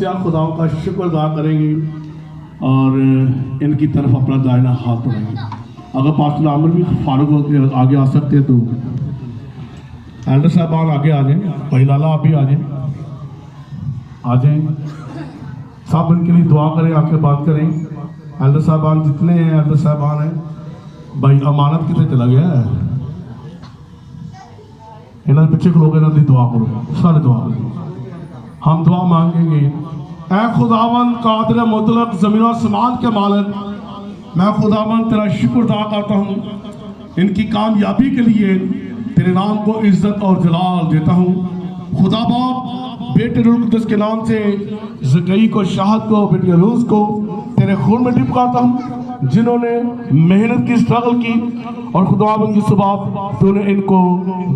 खामोशिया खुदाओं का शुक्र अदा करेंगे और इनकी तरफ अपना दाहिना हाथ बढ़ाएंगे। अगर पास्टर आमिर भी फारूक होकर आगे आ सकते हैं तो एल्डर साहबान आगे आ जाएं, भाई लाला आप भी आ जाएं, सब इनके लिए दुआ करें, आके बात करें। एल्डर साहबान जितने हैं एल्डर साहबान हैं, भाई अमानत कितने चला गया है, इन्होंने पीछे खलो के इन्होंने दुआ करो, सारे दुआ करो। हम दुआ मांगेंगे। ऐ खुदावन कादिर मुतलक ज़मीन और आसमान के मालिक, मैं खुदावन तेरा शुक्र अदा करता हूँ इनकी कामयाबी के लिए, तेरे नाम को इज्जत और जलाल देता हूँ। खुदा बाप बेटे रूह कुद्दस के नाम से ज़कई को, शाहद को, बेटी अरूज को तेरे खून में डिप करता हूँ, जिन्होंने मेहनत की, स्ट्रगल की और खुदावन की सुबह तूने इनको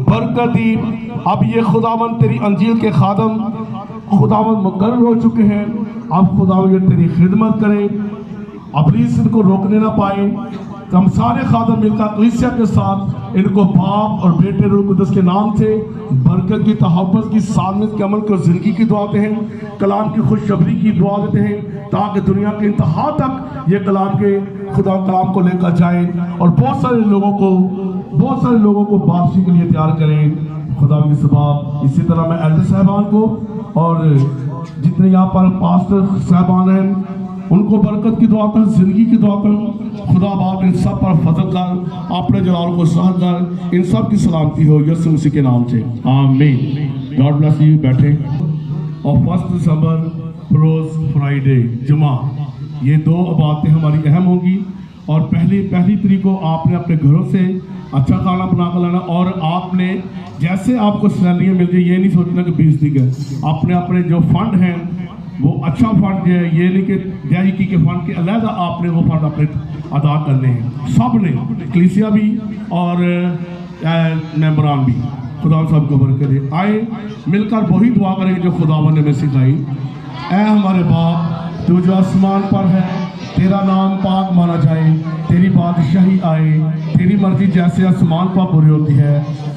बरकत दी। अब ये खुदावन तेरी अंजील के खादम खुदावन मुकर्रर हो चुके हैं। अब खुदावन ये तेरी खिदमत करें, अबलीस इनको रोकने ना पाए। हम सारे खादम मिलकर कलीसिया के साथ इनको बाप और बेटे रूह कुद्दस के नाम से बरकत की, तहब्बत की, सालमत के अमल को जिंदगी की दुआ देते हैं, कलाम की खुशखबरी की दुआ देते हैं, ताकि दुनिया के इंतहा तक ये कलाम के खुदा कलाम को लेकर जाएं और बहुत सारे लोगों को वापसी के लिए तैयार करें। खुदा की सुबह इसी तरह मैं एल्डर साहबान को और जितने यहाँ पर पास्टर साहबान हैं उनको बरकत की दुआ कर, जिंदगी की दुआ कर। खुदा बाप इन सब पर फजल कर, अपने जलाल को सहर कर, इन सब की सलामती हो यीशु मसीह के नाम से, आमीन। God bless you. बैठे। और 1 दिसंबर रोज फ्राइडे जुमा, ये 2 बातें हमारी अहम होंगी। और पहली तारीख को आपने अपने घरों से अच्छा खाना बना कर लाना, और आपने जैसे आपको सैलरियाँ मिल जाए ये नहीं सोचना कि 20 दिन है, अपने जो फंड हैं वो अच्छा फंड जो है, ये नहीं कि दैहिकी के फंड के अलग आपने वो फंड अपने अदा करने हैं। सब ने, कलीसिया भी और मेंबरान भी, खुदा सबको बरकत दे। आए मिलकर वही दुआ करेंगे जो खुदावन ने हमें सिखाई। ऐ हमारे बाप, तू जो आसमान पर है, तेरा नाम पाक माना जाए, तेरी बादशाही आए, तेरी मर्जी जैसे आसमान पर पूरी होती है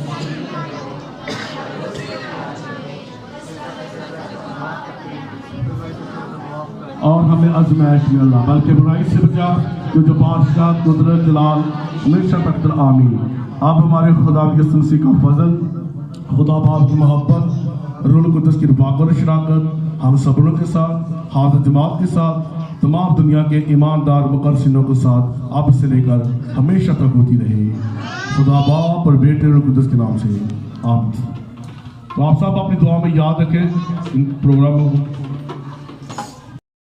और हमें आजमाइश में अल्लाह बल्कि बुराई से बचा, जो बादशाह कुदरत जलाल हमेशा तक आमीन। अब हमारे खुदा यीशु मसीह का फजल, खुदा बाप की मोहब्बत, रूह कुद्दस की रफ़ाक़त और शराकत हम सबलों के साथ, हाज़िर जमात के साथ, तमाम दुनिया के ईमानदार मुक़र्रसिनों के साथ अब से लेकर हमेशा तक होती रहे। खुदा बाप और बेटे रूह कुद्दस के नाम से आमीन। तो आप सब अपनी दुआ में याद रखें इन प्रोग्रामों को।